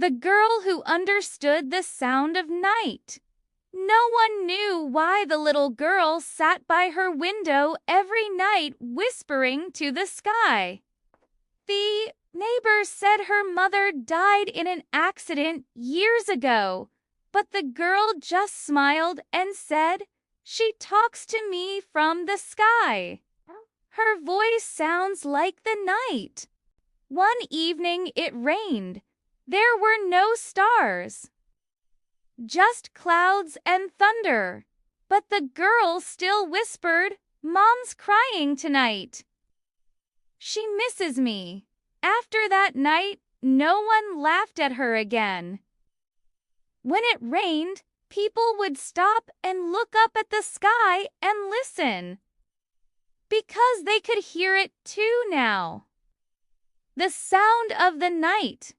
The girl who understood the sound of night. No one knew why the little girl sat by her window every night whispering to the sky. The neighbor said her mother died in an accident years ago, but the girl just smiled and said, "She talks to me from the sky. Her voice sounds like the night." One evening it rained. There were no stars, just clouds and thunder. But the girl still whispered, "Mom's crying tonight. She misses me." After that night, no one laughed at her again. When it rained, people would stop and look up at the sky and listen, because they could hear it too now. The sound of the night.